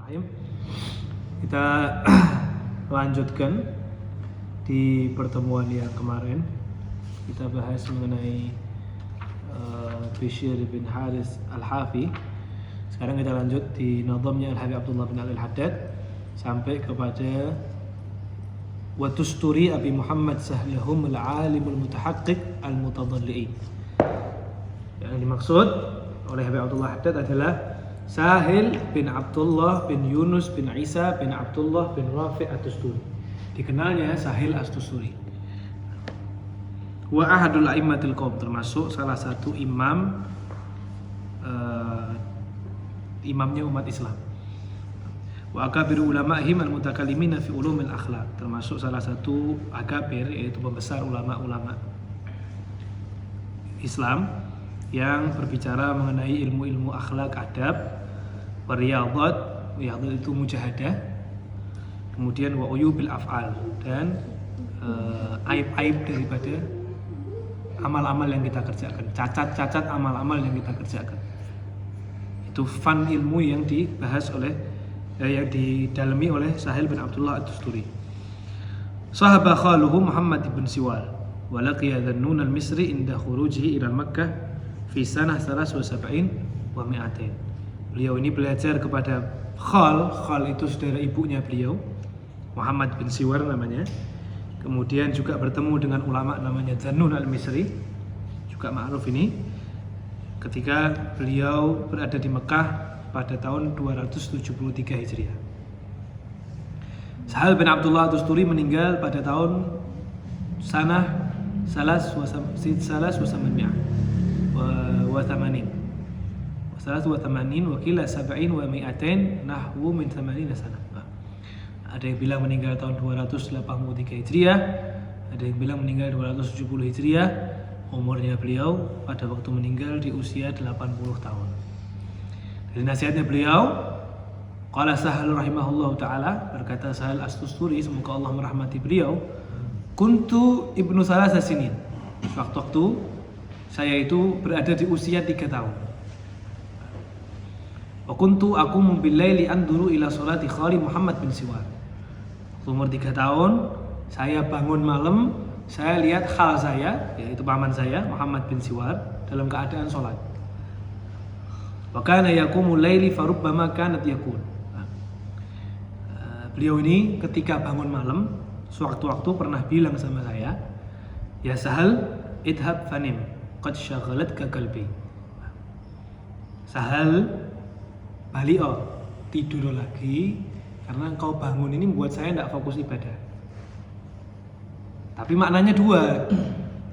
Bismillahirrahmanirrahim. Kita lanjutkan di pertemuan yang kemarin. Kita bahas mengenai Bishr bin Haris Al-Hafi. Sekarang kita lanjut di nazamnya Al-Habib Abdullah bin Al-Haddad sampai kepada wa tusturi Abi Muhammad Sahlahum al-alimul mutahaqqiq al-mutadalli'in. Yang dimaksud oleh Habib Abdullah Haddad adalah Sahil bin Abdullah bin Yunus bin Isa bin Abdullah bin Rafi' At-Tusturi. Dikenalnya Sahil At-Tusturi. Wa ahadul a'immatil qaum, termasuk salah satu imamnya umat Islam. Wa akabir ulama'ihim al-mutakallimina fi ulumil akhlaq, termasuk salah satu akabir, yaitu pembesar ulama-ulama Islam yang berbicara mengenai ilmu-ilmu akhlak, adab, riyadhat itu mujahadah, kemudian wa uyubil af'al, dan aib-aib daripada amal-amal yang kita kerjakan, cacat-cacat amal-amal yang kita kerjakan. Itu fan ilmu yang dibahas oleh yang didalami oleh Sahil bin Abdullah At-Tusturi. Sahaba khaluhu Muhammad ibn Siwal wa laqiya Dhannun al-Misri inda khurujihi ila Makkah fi sanah 73 wa 200. Beliau ini belajar kepada Khal itu saudara ibunya beliau, Muhammad bin Siwar namanya. Kemudian juga bertemu dengan ulama namanya Dhannun al-Misri, juga ma'ruf ini, ketika beliau berada di Mekah pada tahun 273 Hijriah. Sahal bin Abdullah At-Tusturi meninggal pada tahun sanah 83 wa kila 70 wa 200 nahwu min 80 sanah. Ada yang bilang meninggal tahun 283 Hijriah, ada yang bilang meninggal 270 Hijriah. Umurnya beliau pada waktu meninggal di usia 80 tahun. Dari nasihatnya beliau, qala Sahal rahimahullahu taala, berkata Sahal At-Tusturi, semoga Allah merahmati beliau, kuntu ibnu salasa sinin, waktu saya itu berada di usia 3 tahun. Wa kuntu aqumu bil laili anduru ila salati khali Muhammad bin Siwar. Umur 3 tahun, saya bangun malam, saya lihat khal saya, yaitu paman saya Muhammad bin Siwar, dalam keadaan sholat. Wa kana yaqumu laili farubbama kanat yaqul. Beliau ini ketika bangun malam, sewaktu-waktu pernah bilang sama saya, ya Sahal, idhab fanim, qad syaghalat ka qalbi. Sahal, balik tidur lagi, karena engkau bangun ini membuat saya tidak fokus ibadah. Tapi maknanya dua.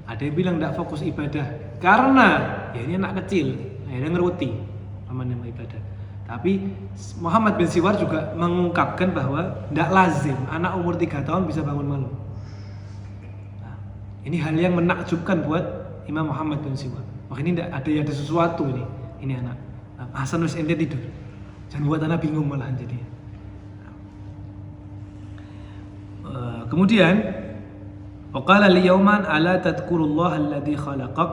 Ada yang bilang tidak fokus ibadah karena ya ini anak kecil, akhirnya ngeruti namanya ibadah. Tapi Muhammad bin Siwar juga mengungkapkan bahwa tidak lazim anak umur 3 tahun bisa bangun malam. Nah, ini hal yang menakjubkan buat Imam Muhammad bin Siwar. Wah, ini ada sesuatu ini anak. Hasan wis ente tidur. Jangan buat anak bingung malahan jadi. Kemudian waqala li yawman ala tadhkurullah alladhi khalaqak.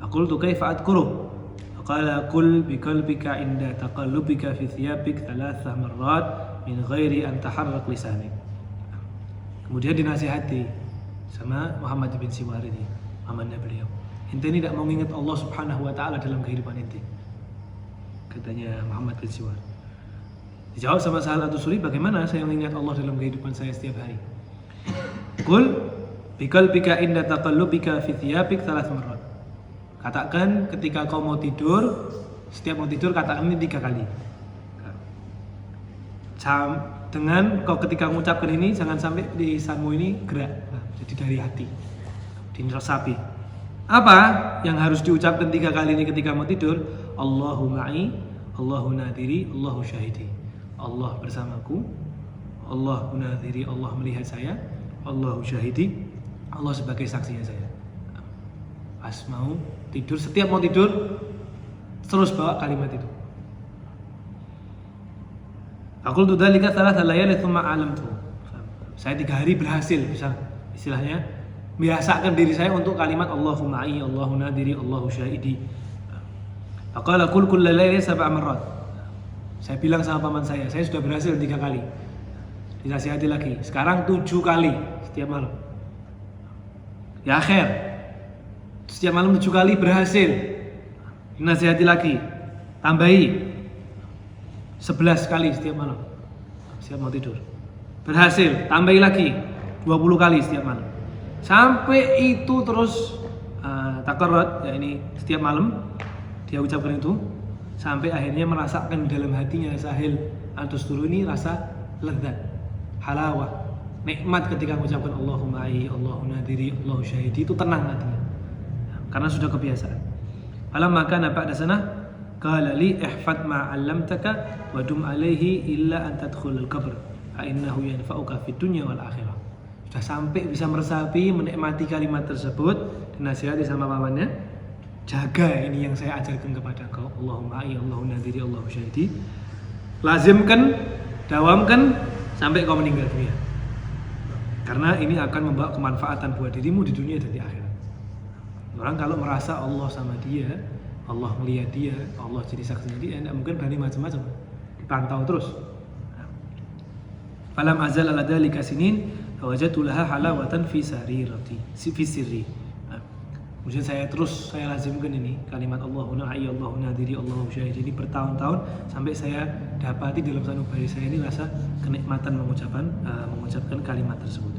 Aqultu kaifa adhkuruh? Qala qul bi qalbika inda taqallubika fi thiyabik 3 marrat min ghairi an taharrak lisanik. Kemudian dinasihati sama Muhammad bin Siwar ini, pamannya beliau. Ente ini tidak mau ingat Allah Subhanahu wa taala dalam kehidupan ente, katanya Muhammad bin Siwar. Dijawab sama Sahal At-Tusturi, bagaimana saya mengingat Allah dalam kehidupan saya setiap hari? Qul bi qalbika inda taqallubika fi thiyabik 3 marrat. Katakan ketika kau mau tidur, setiap mau tidur katakan ini 3 kali. Dengan kau ketika mengucapkan ini, jangan sampai lisanmu ini gerak. Jadi dari hati, diresapi. Apa yang harus diucapkan 3 kali ini ketika mau tidur? Allahu ma'i, Allahu nadiri, Allahu syahidi. Allah bersamaku, Allahu nadiri, Allah melihat saya, Allahu syahidi, Allah sebagai saksinya saya. Pas mau tidur, setiap mau tidur terus bawa kalimat itu. Aku tuh dalika salah layali tsumma alamtu. Saya 3 hari berhasil, bisa istilahnya biasakan diri saya untuk kalimat Allahu ma'i, Allahu nadiri, Allahu syahidi. Faqala qul kulla layli 7 marrat. Saya bilang sama paman saya sudah berhasil 3 kali. Dinasihati lagi. Sekarang 7 kali setiap malam. Ya akhir. Setiap malam 7 kali berhasil. Dinasihati lagi. Tambahi 11 kali setiap malam. Siap mau tidur. Berhasil. Tambahi lagi 20 kali setiap malam. Sampai itu terus takarrat, ya ini setiap malam dia ucapkan itu sampai akhirnya merasakan dalam hatinya Sahil Al-Tusturi ini rasa lezat, halawah, nikmat ketika mengucapkan Allahumma ai, Allahu nadiri, Allahu syahidi, itu tenang hatinya karena sudah kebiasaan. Falamma kana ba'da sana qala li ihfad ma 'allamtaka wa dum 'alaihi illa an tadkhul al-qabr fa innahu yanfa'uka fid dunya wal akhirah. Sudah sampai bisa meresapi, menikmati kalimat tersebut, dinasihati sama pamannya, jaga ini yang saya ajarkan kepada kau, Allahumma ai, Allahu nadiri, Allahu syahidi, lazimkan, dawamkan sampai kau meninggal dunia, karena ini akan membawa kemanfaatan buat dirimu di dunia dan di akhirat. Orang kalau merasa Allah sama dia, Allah melihat dia, Allah jadi saksinya dia, tidak mungkin berani macam-macam, dipantau terus. Falam azal ala dzalika sinin wajadtu laha halawatan fi sarirati fi sirri. Kemudian saya lazimkan ini kalimat Allahumma ai, Allahu nadiri, Allahu syahidi ini bertahun-tahun sampai saya dapati dalam sanubari saya ini rasa kenikmatan mengucapkan kalimat tersebut.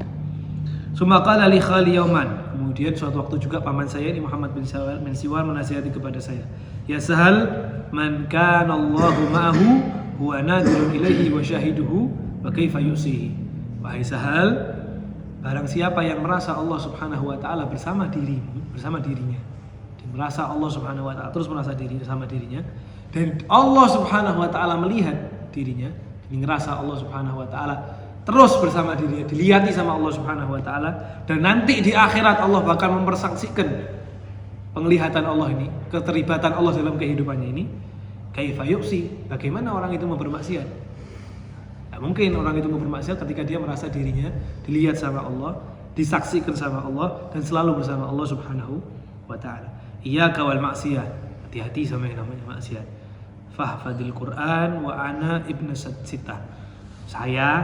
Summa qala li khali yauman. Kemudian suatu waktu juga paman saya ini Muhammad bin Siwar menasihati kepada saya, ya Sahal, man kana Allahu ma'ahu huwa nadirun ilaihi wa syahiduhu wa kaifa yusihi. Wahai Sahal, barang siapa yang merasa Allah Subhanahu wa taala bersama dirinya, dan merasa Allah Subhanahu wa taala terus merasa bersama dirinya, dan Allah Subhanahu wa taala melihat dirinya, dan ngerasa Allah Subhanahu wa taala terus bersama dirinya, dilihati sama Allah Subhanahu wa taala, dan nanti di akhirat Allah bakal mempersaksikan penglihatan Allah ini, keterlibatan Allah dalam kehidupannya ini. Kaifa yuksi, bagaimana orang itu mau bermaksiat? Tidak mungkin orang itu mau bermaksiat ketika dia merasa dirinya dilihat sama Allah, disaksikan sama Allah, dan selalu bersama Allah Subhanahu wa taala. Iyyaka wal maksiyah, hati-hati sama yang namanya maksiat. Fahfadil Quran wa ana ibnu sittah. Saya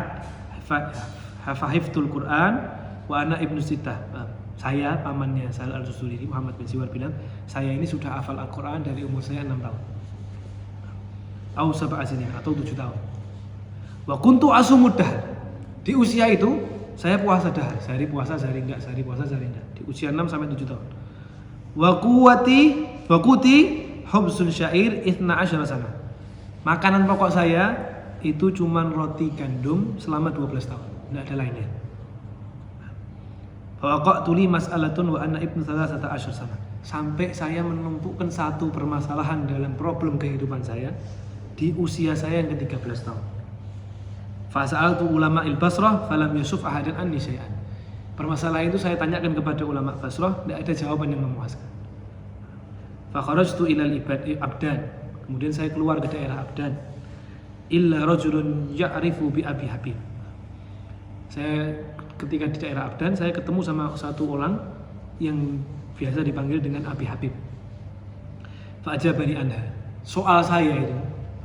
hafiftul Quran wa ana ibnu sittah. Saya pamannya Sahal Al-Tusturi, Muhammad bin Siwar bilang, saya ini sudah hafal Al-Quran dari umur saya 6 tahun. Atau 7 tahun. Wa kuntu asumud dahr. Di usia itu saya puasa dahar, sehari puasa sehari enggak, sehari puasa sehari enggak. Di usia 6 sampai 7 tahun. Wa quti hubsun syair 12 sana. Makanan pokok saya itu cuman roti gandum selama 12 tahun, enggak ada lainnya. Fa waqa'tu li mas'alatun wa ana ibnu 13 sana. Sampai saya menemukan satu permasalahan dalam problem kehidupan saya di usia saya yang ke-13 tahun. Fasa'altu ulama Basrah falam yusuf ahadan anni syai'an. Permasalahan itu saya tanyakan kepada ulama Basrah, tidak ada jawaban yang memuaskan. Fa kharajtu ila Abdan. Kemudian saya keluar ke daerah Abdan. Illa rajulun ya'rifu bi Abi Habib. Saya ketika di daerah Abdan, saya ketemu sama satu orang yang biasa dipanggil dengan Abi Habib. Fa ajabani anha. Soal saya itu,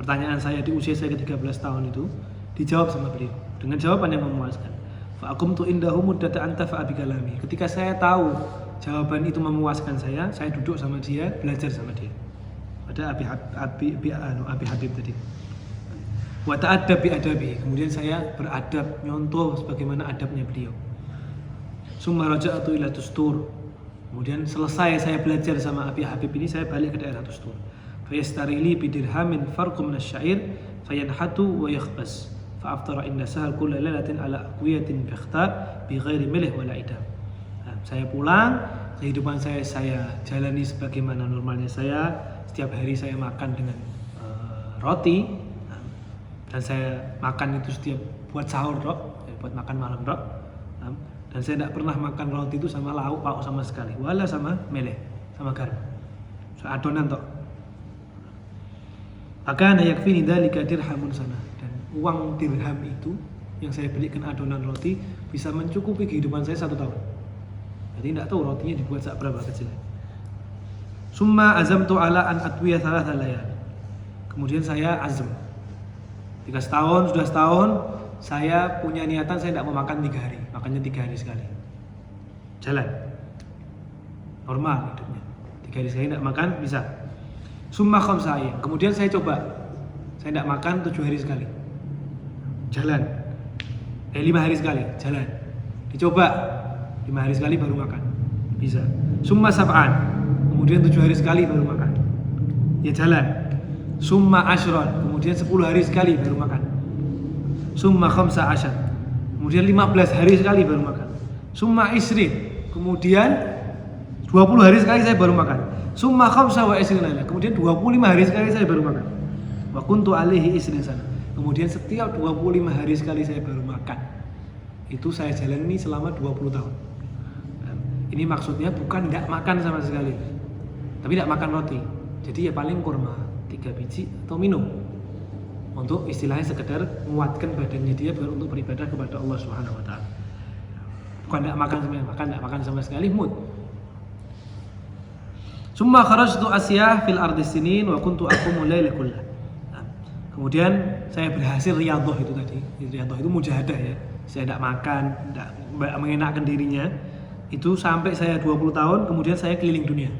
pertanyaan saya di usia saya ke-13 tahun itu dijawab sama beliau dengan jawaban yang memuaskan. Fa aqumtu indahu muddata antafa bi kalami. Ketika saya tahu jawaban itu memuaskan saya duduk sama dia, belajar sama dia. Pada Abi Habib tadi. Wa ta'addab bi adabi. Kemudian saya beradab, nyontoh sebagaimana adabnya beliau. Summa raja'tu ila Tustur. Kemudian selesai saya belajar sama Abi Habib ini, saya balik ke daerah Tustur. Fa yastarili bi dirhamin farqum min asy-syair fayanhatu wa yakhbas. Fa'aftara inda Sahal kulla lailatin ala aqwiyatin bikhtab bi ghairi milh wala idam. Saya pulang, kehidupan saya jalani sebagaimana normalnya saya. Setiap hari saya makan dengan roti, dan saya makan itu setiap buat sahur buat makan malam dan saya tidak pernah makan roti itu sama lauk pauk sama sekali, wala sama meleh, sama garam. Saya adonan Maka yakfini dzalika dirhamun sana. Uang dirham itu yang saya belikan adonan roti bisa mencukupi kehidupan saya 1 tahun. Jadi tidak tahu rotinya dibuat berapa kecil. Summa azamtu ala an atwiya 3 layal. Kemudian saya azam Ketika sudah setahun, saya punya niatan saya tidak mau makan 3 hari, makannya 3 hari sekali. Jalan. Normal hidupnya. 3 hari sekali tidak makan bisa. Summa khamsa ayyam. Kemudian saya coba. Saya tidak makan 7 hari sekali. Jalan. 5 hari sekali, jalan. Dicoba 5 hari sekali baru makan. Bisa. Summa sab'an. Kemudian 7 hari sekali baru makan. Ya jalan. Summa ashron. Kemudian 10 hari sekali baru makan. Summa khamsa ashar. Kemudian 15 hari sekali baru makan. Summa isrin. Kemudian 20 hari sekali saya baru makan. Summa khamsa wa isrin. Kemudian 25 hari sekali saya baru makan. Wa kuntu alaihi isrin sana. Kemudian setiap 25 hari sekali saya baru makan. Itu saya jalani selama 20 tahun. Dan ini maksudnya bukan tidak makan sama sekali, tapi tidak makan roti. Jadi ya paling kurma 3 biji atau minum. Untuk istilahnya sekedar menguatkan badannya dia biar untuk beribadah kepada Allah Subhanahu wa taala. Bukan tidak makan sama sekali mood. Summa kharajtu Asyah fil ardi sinin wa kuntu aqumu laila kullah. Kemudian saya berhasil riyadhah itu tadi. Riyadhah itu mujahadah ya. Saya tidak makan, tidak mengenakkan dirinya. Itu sampai saya 20 tahun, kemudian saya keliling dunia.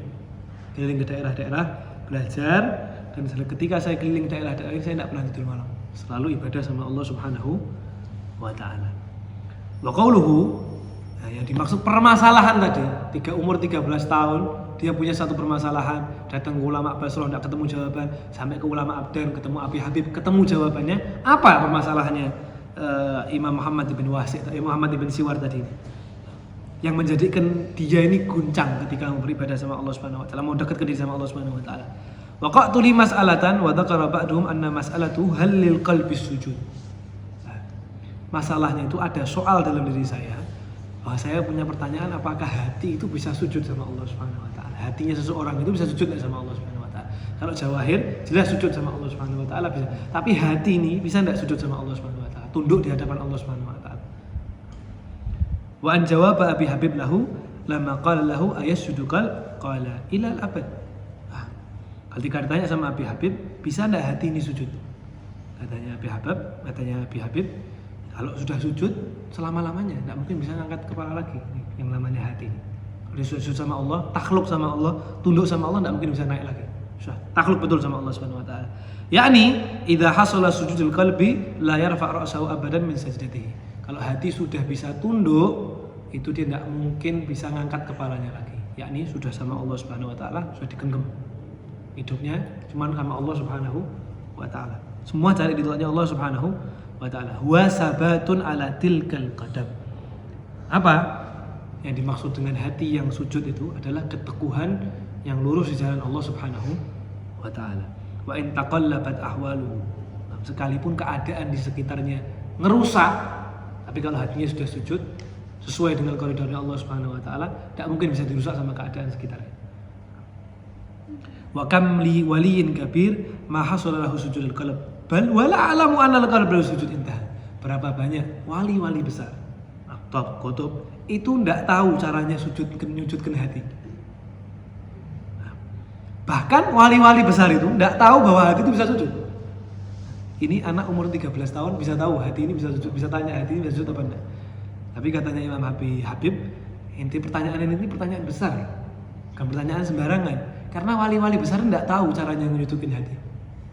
Keliling ke daerah-daerah, belajar, dan ketika saya keliling daerah-daerah ini saya tidak pernah tidur malam. Selalu ibadah sama Allah Subhanahu wa taala. Wa qauluhu, yang dimaksud permasalahan tadi, umur 13 tahun dia punya satu permasalahan, datang ke ulama Basrah tidak ketemu jawaban, sampai ke ulama Abdan ketemu Abi Habib ketemu jawabannya. Apa permasalahannya Imam Muhammad ibn Wasi' atau Muhammad ibn Siwar tadi, yang menjadikan dia ini guncang ketika beribadah sama Allah Subhanahu wa taala, mau dekat ke diri sama Allah Subhanahu wa taala. Waqa'tu li mas'alatan wa dzakara ba'duhum anna mas'alatu halil qalbi sujud. Masalahnya itu ada soal dalam diri saya, bahwa saya punya pertanyaan apakah hati itu bisa sujud sama Allah Subhanahu wa taala. Hatinya seseorang itu bisa sujud sama Allah Subhanahu wa taala. Kalau jawahir jelas sujud sama Allah Subhanahu wa taala bisa. Tapi hati ini bisa enggak sujud sama Allah Subhanahu wa taala? Tunduk di hadapan Allah Subhanahu wa taala. Wa an jawab Abi Habib lahu lamma qala lahu ayasjudu qala ila al-abad. Ketika ditanya sama Abi Habib, bisa enggak hati ini sujud? Katanya Abi Habib, kalau sudah sujud selama-lamanya, tidak mungkin bisa ngangkat kepala lagi. Yang namanya hati. Kalau sujud sama Allah, takhluk sama Allah, tunduk sama Allah, tidak mungkin bisa naik lagi. Sudah takhluk betul sama Allah Subhanahu wa taala. Yakni, idza hasala sujudul qalbi la yarfa' ra'sahu abadan min sajdatihi. Kalau hati sudah bisa tunduk, itu dia tidak mungkin bisa ngangkat kepalanya lagi. Yakni sudah sama Allah Subhanahu wa taala, sudah digenggam. Hidupnya cuma sama Allah Subhanahu wa taala. Semua cari ridhonya Allah Subhanahu wa ta'ala. Wa sabatun ala tilkal qadam. Apa yang dimaksud dengan hati yang sujud itu adalah keteguhan yang lurus di jalan Allah Subhanahu wa ta'ala. Wa in taqallabat ahwaluhu. Sekalipun keadaan di sekitarnya ngerusak, tapi kalau hatinya sudah sujud sesuai dengan koridornya Allah Subhanahu wa ta'ala, tidak mungkin bisa dirusak sama keadaan sekitarnya. Wa kam li waliyin kabir ma hasala lahu sujudul qalb bal wala alamu anna al-qalba sujud intaha. Berapa banyak wali-wali besar atau kutub itu tidak tahu caranya menyujudkan hati. Bahkan wali-wali besar itu tidak tahu bahwa hati itu bisa sujud. Ini anak umur 13 tahun bisa tahu hati ini bisa sujud, bisa tanya hati ini bisa sujud apa enggak. Tapi katanya Imam Habib, inti pertanyaan ini pertanyaan besar, bukan pertanyaan sembarangan. Karena wali-wali besar tidak tahu caranya menyujudkan hati.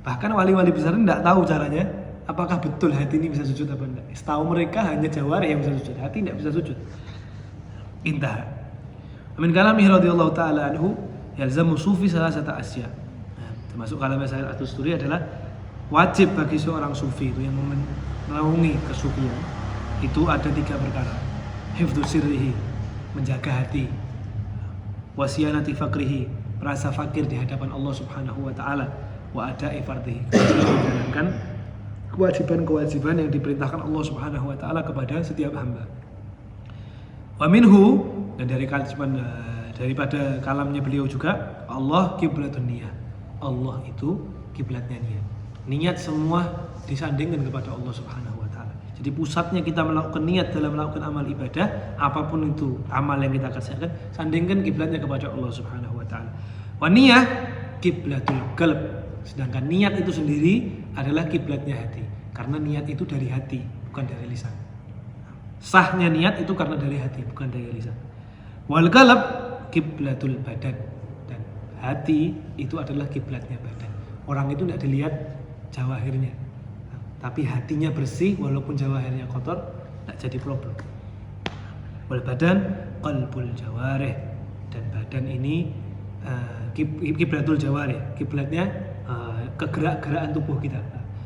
Bahkan wali-wali besar tidak tahu caranya apakah betul hati ini bisa sujud apa enggak. Setahu mereka hanya jawarih yang bisa sujud, hati tidak bisa sujud. Intah. Min kalamihi radhiyallahu taala anhu yalzamu sufi salasata asya. Termasuk kalamnya Sayyid At-Tusturi adalah wajib bagi seorang sufi itu yang menaungi kesufian itu ada 3 perkara. Hifdzu sirrihi, menjaga hati. Wasiyanati faqrihi, merasa fakir di hadapan Allah Subhanahu wa taala. Wa ada'i fardhihi, menjalankan kewajiban-kewajiban yang diperintahkan Allah Subhanahu wa taala kepada setiap hamba. Wa minhu, dan daripada kalamnya beliau juga, Allah kiblatun niyah. Allah itu kiblatnya niat. Niat semua disandingkan kepada Allah Subhanahu wa taala. Jadi pusatnya kita melakukan niat dalam melakukan amal ibadah, apapun itu amal yang kita kerjakan, sandingkan kiblatnya kepada Allah Subhanahu wa taala. Wa niyah kiblatul qalb. Sedangkan niat itu sendiri adalah kiblatnya hati. Karena niat itu dari hati, bukan dari lisan. Sahnya niat itu karena dari hati, bukan dari lisan. Wal qalb kiblatul badan, dan hati itu adalah kiblatnya badan. Orang itu tidak dilihat jawahirnya, tapi hatinya bersih walaupun jawahirnya kotor, tidak jadi problem. Wal badan qalbul jawarih, dan badan ini kiblatul jawarih, kiblatnya kegerak-gerakan tubuh kita.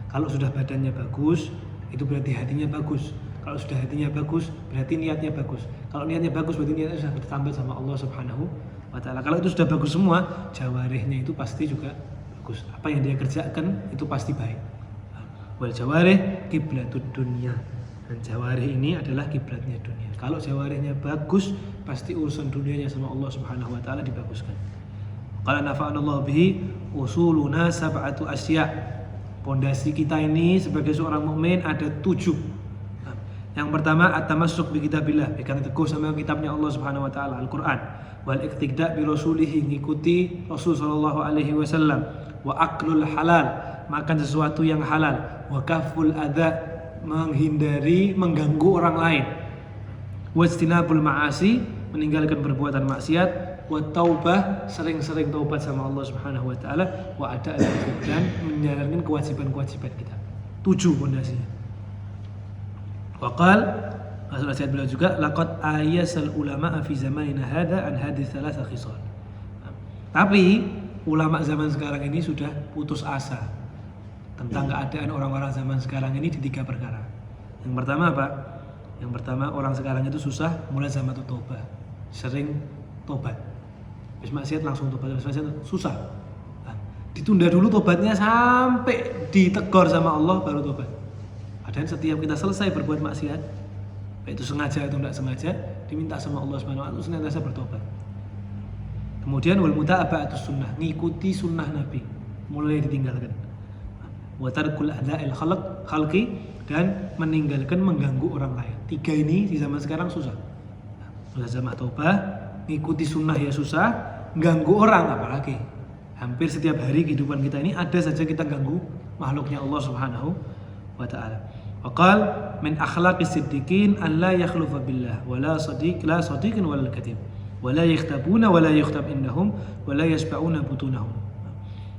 Kalau sudah badannya bagus, itu berarti hatinya bagus. Kalau sudah hatinya bagus, berarti niatnya bagus. Kalau niatnya bagus, berarti niatnya sudah bertambah sama Allah Subhanahu wa Ta'ala. Kalau itu sudah bagus semua, jawarihnya itu pasti juga bagus. Apa yang dia kerjakan itu pasti baik. Wal jawarih kiblatud dunya, dan jawarih ini adalah kiblatnya dunia. Kalau jawarihnya bagus, pasti urusan dunianya sama Allah Subhanahu wa Ta'ala dibaguskan. Qala nafa'anallahu bihi usuluna sab'atu asya'. Pondasi kita ini sebagai seorang mukmin ada 7. Yang pertama at-tamassuk bi kitabillah, pegang teguh sama kitabnya Allah Subhanahu wa Ta'ala, Al-Qur'an. Wal iqtida' bi rasulih, ngikuti Rasul sallallahu alaihi wasallam. Wa aklul halal, makan sesuatu yang halal. Wa kaful adza, menghindari mengganggu orang lain. Wa istinabul ma'asi, meninggalkan perbuatan maksiat. Wa taubah, sering-sering taubat sama Allah Subhanahu wa Ta'ala. Wa ada'al hukuk, dan menjalankan kewajiban-kewajiban kita. 7 pondasinya. Wa qal, masuk nasihat beliau juga, laqad ayasal ulama fi zamanina hadza an hadhihi thalatha khisal. Tapi ulama zaman sekarang ini sudah putus asa tentang keadaan orang-orang zaman sekarang ini di 3 perkara. Yang pertama apa? Yang pertama, orang sekarang itu susah mulai zaman taubah. Sering tobat. Habis maksiat langsung tobat, habis maksiat susah. Ditunda dulu tobatnya sampai ditegur sama Allah baru tobat. Padahal setiap kita selesai berbuat maksiat, baik itu sengaja atau tidak sengaja, diminta sama Allah Subhanahu wa Ta'ala senantiasa bertobat. Kemudian wal muta'aba'atus sunnah, ngikuti sunnah Nabi, mulai ditinggalkan. Wa tarkul adza'il khalqi, dan meninggalkan mengganggu orang lain. 3 ini di zaman sekarang susah. Mulazamah taubah, ngikuti sunnah ya susah, ganggu orang apalagi. Hampir setiap hari kehidupan kita ini ada saja kita ganggu makhluknya Allah Subhanahu wa Ta'ala. Waqal min akhlaqis siddiqin an la yakhlufa billah wa la sadiqin wa la kadhib wa la yakhtabuna wa la yukhtab indahum wa la yasba'una butunahum.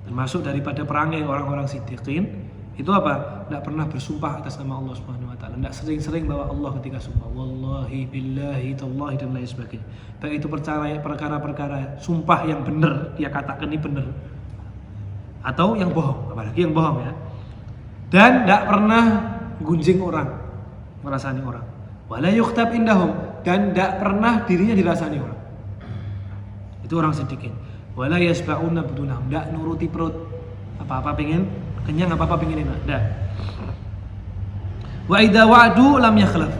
Termasuk daripada perangai orang-orang siddiqin itu apa? Tidak pernah bersumpah atas nama Allah Subhanahu wa Ta'ala, tidak sering-sering bawa Allah ketika sumpah, wallahi billahi tallahi dan lain sebagainya. Baik itu perkara-perkara sumpah yang benar, dia katakan ini benar, atau yang bohong, apalagi yang bohong ya. Dan tidak pernah gunjing orang, merasani orang. Wala yukhtab indahum, dan tidak pernah dirinya dirasani orang. Itu orang siddiqin. Wala yasba'una butunahum, tidak nuruti perut, apa-apa pengen kenyang, apa-apa pengen enak, dah. Wa idza wa'du lam yakhlafu.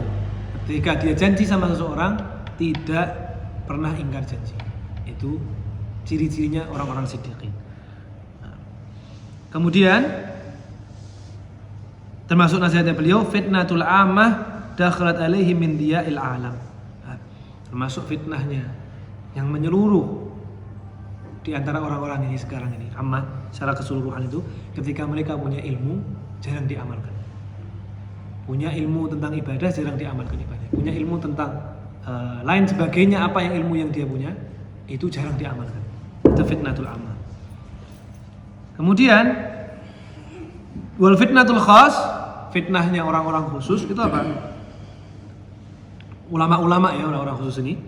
Ketika dia janji sama seseorang, tidak pernah ingkar janji. Itu ciri-cirinya orang-orang siddiqin. Kemudian termasuk nasihatnya beliau, fitnatul ammah dakhalat alaihi min diya'il alam. Termasuk fitnahnya yang menyeluruh di antara orang-orang ini sekarang ini, ammah secara keseluruhan itu, ketika mereka punya ilmu jarang diamalkan. Punya ilmu tentang ibadah jarang diamalkan ibadah. Punya ilmu tentang lain sebagainya, apa yang ilmu yang dia punya itu jarang diamalkan. Itu fitnatul ammah. Kemudian wal fitnatul khas, fitnahnya orang-orang khusus itu apa? Ulama-ulama ya, orang-orang khusus ini,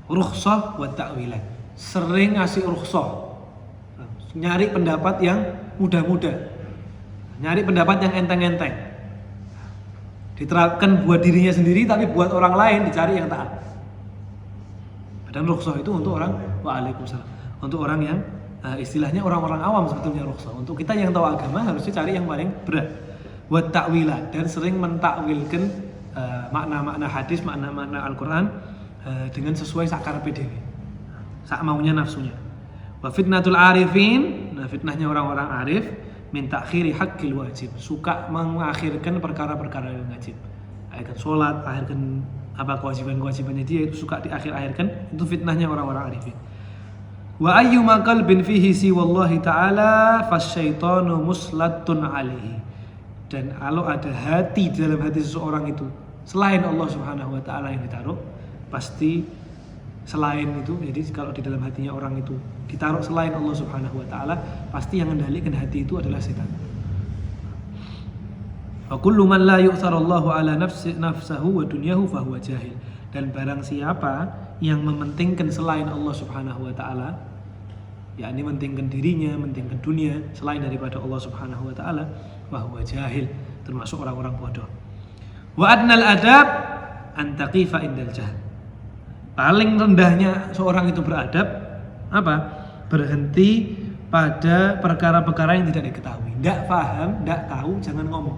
rukhsah wa ta'wilat. Sering ngasih rukhsah, nyari pendapat yang mudah-mudah, nyari pendapat yang enteng-enteng, diterapkan buat dirinya sendiri, tapi buat orang lain dicari yang taat. Dan rukhsah itu untuk orang, waalaikumsalam, untuk orang yang istilahnya orang-orang awam sebetulnya rukhsah. Untuk kita yang tahu agama harusnya cari yang paling berat. Buat takwilat, dan sering mentakwilkan makna-makna hadis, makna-makna Al-Quran dengan sesuai sakar PDW, sak maunya nafsunya. Wa fitnatul arifin, nah fitnahnya orang-orang arif, min ta'khiri haqqil wajib, suka mengakhirkan perkara-perkara yang wajib. Akhirkan sholat, akhirkan apa kewajiban-kewajibannya dia itu suka diakhir-akhirkan, itu fitnahnya orang-orang arifin. Wa ayyuma qalbin fihi si wallahi ta'ala fasyaitanu muslatun alaihi. Dan kalau ada hati di dalam hati seseorang itu selain Allah Subhanahu wa taala yang ditaruh, pasti selain itu, jadi kalau di dalam hatinya orang itu ditaruh selain Allah Subhanahu wa taala, pasti yang mengendalikan hati itu adalah setan. Wa kullu man la yu'tharallahu ala nafsahu wa dunyahu fahuwa jahil. Dan barang siapa yang mementingkan selain Allah Subhanahu wa taala, yakni mementingkan dirinya, mementingkan dunia selain daripada Allah Subhanahu wa taala, fahuwa jahil, termasuk orang-orang bodoh. Wa adnal adab an taqifa indal jahl. Paling rendahnya seorang itu beradab apa? Berhenti pada perkara-perkara yang tidak diketahui. Tidak paham, tidak tahu, jangan ngomong.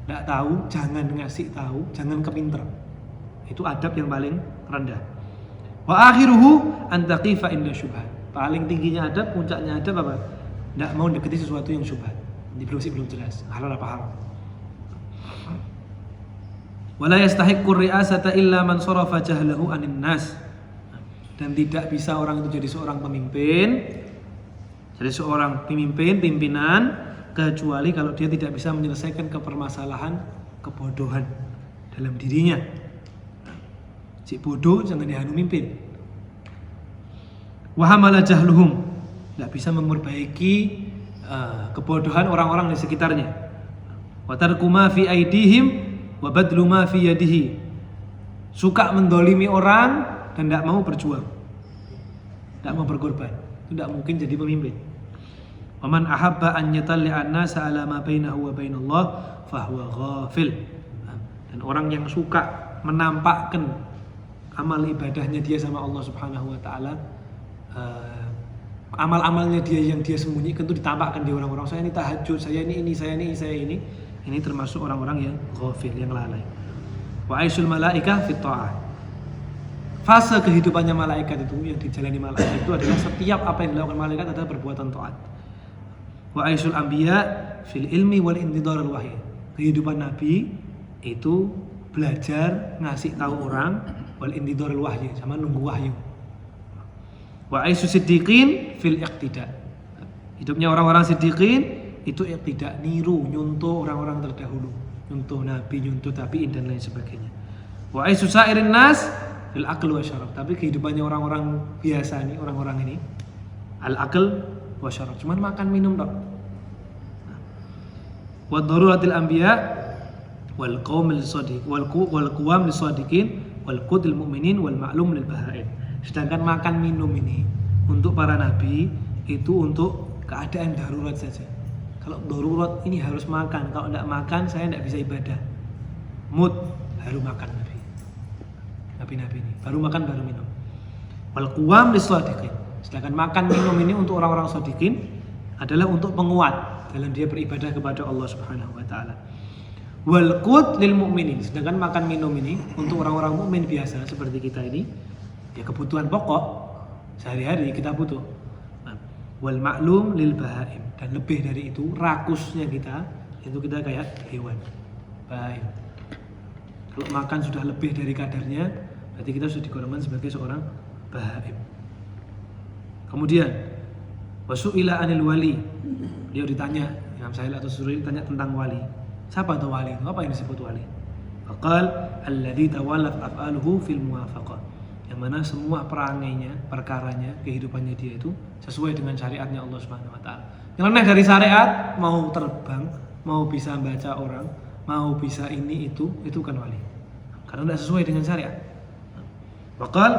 Tidak tahu, jangan ngasih tahu, jangan kepinter. Itu adab yang paling rendah. Wa akhiruhu an taqifa inda syubhat. Paling tingginya adab, puncaknya adab apa? Tidak mau deketi sesuatu yang syubhat. Ini belum jelas, halal apa haram. Wala yastahiqqur ri'asata illa man sarafa jahlahu 'anin nas. Dan tidak bisa orang itu jadi seorang pemimpin, jadi seorang pimpinan, kecuali kalau dia tidak bisa menyelesaikan kepermasalahan kebodohan dalam dirinya. Si bodoh jangan dihanu mimpin. Wa hamala jahluhum, tidak bisa memperbaiki kebodohan orang-orang di sekitarnya. Wa tarku ma fi aidihim wa badlu ma fi yadihi. Suka mendolimi orang dan tidak mau berjuang, tidak mau berkorban, itu tidak mungkin jadi pemimpin. Wa man ahabba an yatalli'a an-nasa ala ma bainahu wa bainallah fa huwa ghafil. Dan orang yang suka menampakkan amal ibadahnya dia sama Allah Subhanahu wa taala, amal-amalnya dia yang dia sembunyikan itu ditampakkan di orang-orang. Saya ini tahajud, saya ini. Ini termasuk orang-orang yang ghafil, yang lalai. Wa aisyul malaikah fit ta'ah. Fase kehidupannya malaikat itu, yang dijalani malaikat itu adalah setiap apa yang dilakukan malaikat adalah perbuatan taat. Wa aisyul anbiya fil ilmi wal intidhar al wahyi. Kehidupan nabi itu belajar, ngasih tahu orang, wal intidhar al wahyi, sama nunggu wahyu. Wa aisyus siddiqin fil iqtida. Hidupnya orang-orang siddiqin itu tidak niru, nyuntuh orang-orang terdahulu, nyuntuh nabi, nyuntuh tabi'in dan lain sebagainya. Wa aisu sa'irin nas fil aql wa syarab. Tapi kehidupannya orang-orang biasa nih, orang-orang ini al aql wa syarab, cuman makan minum tok. Wa daruratil anbiya wal qaumil shadiq wal qawam lis shadiqin wal qudil mu'minin wal ma'lum lil bahain. Sedangkan makan minum ini untuk para nabi itu untuk keadaan darurat saja. Kalau darurat ini harus makan, kalau tidak makan saya tidak bisa ibadah. Mood harus makan nabi-nabi ini, baru makan baru minum. Wal quwam lis-shadiqin. Sedangkan makan minum ini untuk orang-orang shadiqin adalah untuk penguat dalam dia beribadah kepada Allah Subhanahu wa taala. Wal qut lil mu'minin. Sedangkan makan minum ini untuk orang-orang mukmin biasa seperti kita ini, ya kebutuhan pokok sehari-hari kita butuh. Wal ma'lum lil bahaim. Dan lebih dari itu, rakusnya kita itu kita kayak hewan bahaim. Kalau makan sudah lebih dari kadarnya, berarti kita sudah digolongkan sebagai seorang bahaim. Kemudian wasu'ila anil wali. Dia ditanya, Imam Sahil atau Suri ditanya tentang wali. Siapa itu wali? Apa yang disebut wali? Faqal alladzi tawallat af'aluhu fil muwafaqah. Yang mana semua perangainya, perkaranya, kehidupannya dia itu sesuai dengan syariatnya Allah Subhanahu wa taala. Nyeleneh dari syariat, mau terbang, mau bisa baca orang, mau bisa ini itu kan wali. Karena tidak sesuai dengan syariat. Waqal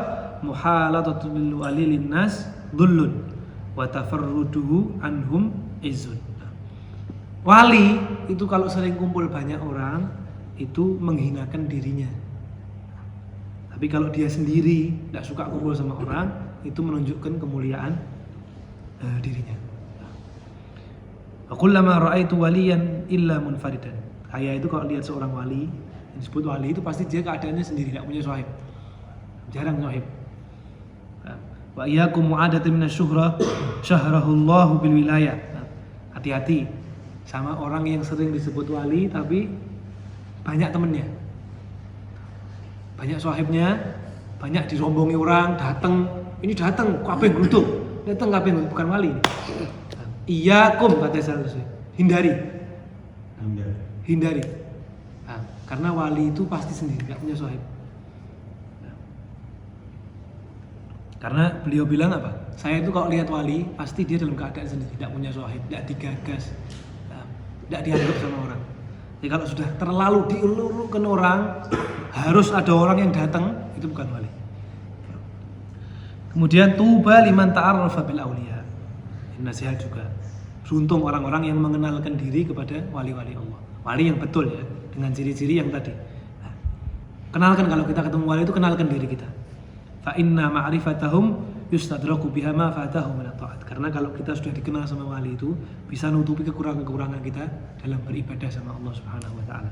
muhalatatu bil wali linnas dhullun wa tafarruduhu anhum izzun. Wali itu kalau sering kumpul banyak orang itu menghinakan dirinya. Tapi kalau dia sendiri tidak suka kumpul sama orang, itu menunjukkan kemuliaan dirinya. Wa kullama ra'aitu waliyan illa munfaridan. Saya itu kalau lihat seorang wali, yang disebut wali itu pasti dia keadaannya sendiri, tidak punya sahib. Jarang sahib. Wa iyyakum mu'adatin minasyuhra syahrahullahu bil wilayah. Hati-hati sama orang yang sering disebut wali tapi banyak temennya. Banyak sahibnya, banyak dirombongi orang, datang, kabeh gluduk. Datang kabeh bukan wali. Iyyakum kata saya, hindari. Hindari. Nah, karena wali itu pasti sendiri, nggak punya sohib. Nah, karena beliau bilang apa? Saya itu kalau lihat wali pasti dia dalam keadaan sendiri, tidak punya sohib, tidak digagas, tidak dianggap sama orang. Jadi kalau sudah terlalu dielulukan orang, harus ada orang yang datang, itu bukan wali. Kemudian tuba liman ta'arrafa bil auliya. Nasihat juga. Beruntung orang-orang yang mengenalkan diri kepada wali-wali Allah. Wali yang betul ya, dengan ciri-ciri yang tadi. Nah, kenalkan kalau kita ketemu wali itu kenalkan diri kita. Fa inna ma'rifatahum yustadraku biha ma fatahu min at-ta'at. Karena kalau kita sudah dikenal sama wali itu bisa nutupi kekurangan-kekurangan kita dalam beribadah sama Allah Subhanahu wa taala.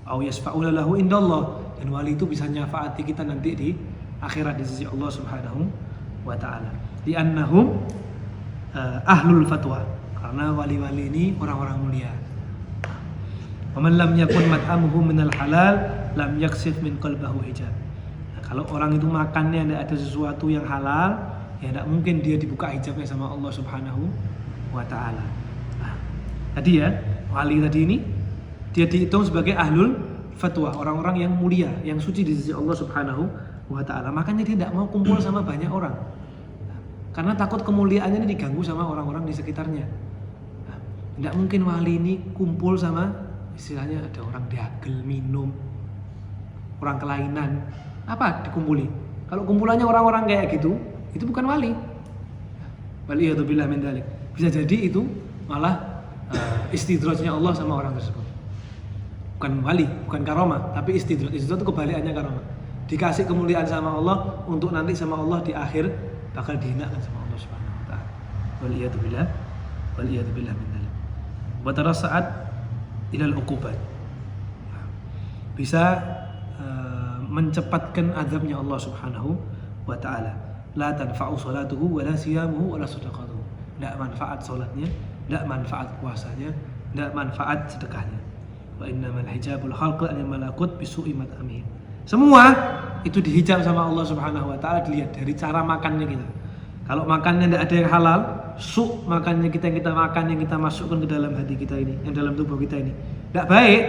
Au yasfa'u lahu indallah, dan wali itu bisa nyafaati kita nanti di akhirat di sisi Allah Subhanahu wa taala. Li'annahum ahlul fatwa. Karena wali-wali ini orang-orang mulia. Wa man lam yakun mat'amuhu minal halal lam yaksif min qalbihi hijab. Nah, kalau orang itu makannya tidak ada sesuatu yang halal, ya tidak mungkin dia dibuka hijabnya sama Allah Subhanahu wa taala. Nah, tadi ya, wali tadi ini dia dihitung sebagai ahlul fatwa, orang-orang yang mulia, yang suci di sisi Allah Subhanahu wa taala. Makanya dia tidak mau kumpul sama banyak orang. Karena takut kemuliaannya ini diganggu sama orang-orang di sekitarnya. Nah, tidak mungkin wali ini kumpul sama istilahnya ada orang diagel, minum, orang kelainan. Apa dikumpuli? Kalau kumpulannya orang-orang kayak gitu, itu bukan wali. Waliyadzubillah min dzalik. Bisa jadi itu malah istidrajnya Allah sama orang tersebut. Bukan wali, bukan karomah, tapi istidraj. Istidraj itu kebalikannya karomah. Dikasih kemuliaan sama Allah untuk nanti sama Allah di akhir bakal dihinakan sama Allah Subhanahu wa taala. Waliyadzubillah min dzalik. Wa tarasa'at ila al-uqubat. Bisa mencepatkan azabnya Allah Subhanahu wa taala. La tanfa'u salatuhu wa la siyamuhu wa la sadaqatuhu. Tidak manfaat salatnya, tidak manfaat puasanya, tidak manfaat sedekahnya. Wa innamal hijabul khalqi an malakut bisu'i mat'amihim. Semua itu dihijab sama Allah Subhanahu wa taala, dilihat dari cara makannya kita. Kalau makannya tidak ada yang halal, makannya kita yang kita makan, yang kita masukkan ke dalam hati kita ini, yang dalam tubuh kita ini tidak baik,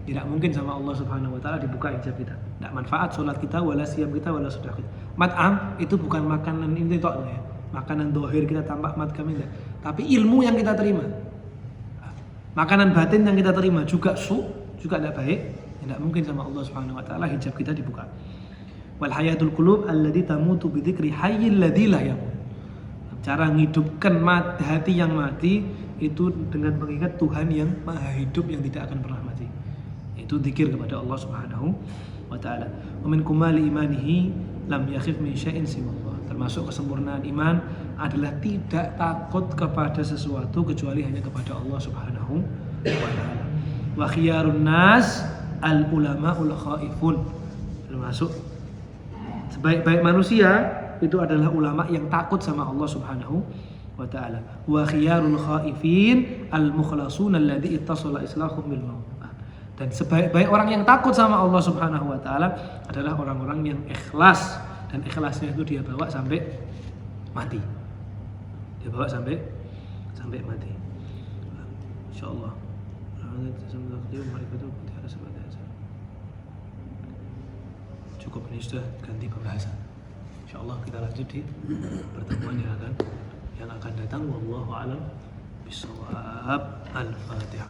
tidak mungkin sama Allah Subhanahu wa taala dibuka hijab kita. Tidak manfaat salat kita, wala siyam kita, wala sedekah kita. Mat'am itu bukan makanan ini tok ya. Makanan dohir kita tampak mat kami tidak. Tapi ilmu yang kita terima. Makanan batin yang kita terima juga juga tidak baik. Tidak mungkin sama Allah Subhanahu wa taala hijab kita dibuka. Wal hayatul qulub alladzi tamutu bi dzikri hayyil ladzi la yamut. Cara menghidupkan hati yang mati itu dengan mengingat Tuhan yang maha hidup yang tidak akan pernah mati. Itu zikir kepada Allah Subhanahu wa taala. Wa min kumali imanihi lam yakhif min syai'in siwallah. Termasuk kesempurnaan iman adalah tidak takut kepada sesuatu kecuali hanya kepada Allah Subhanahu wa taala. Wa khiyarun nas al-ulama'ul khaifun. Termasuk sebaik-baik manusia itu adalah ulama yang takut sama Allah Subhanahu wa taala. Wa khiyarul khaifin al-mukhlasun alladzi ittasala islahum bil maut. Dan sebaik-baik orang yang takut sama Allah Subhanahu wa taala adalah orang-orang yang ikhlas, dan ikhlasnya itu dia bawa sampai mati. Dia bawa sampai mati. Insyaallah. Cukup, ini sudah ganti pembahasan. Insyaallah kita lanjut di pertemuan yang akan datang. Wallahu a'lam bishawab. Al-Fatihah.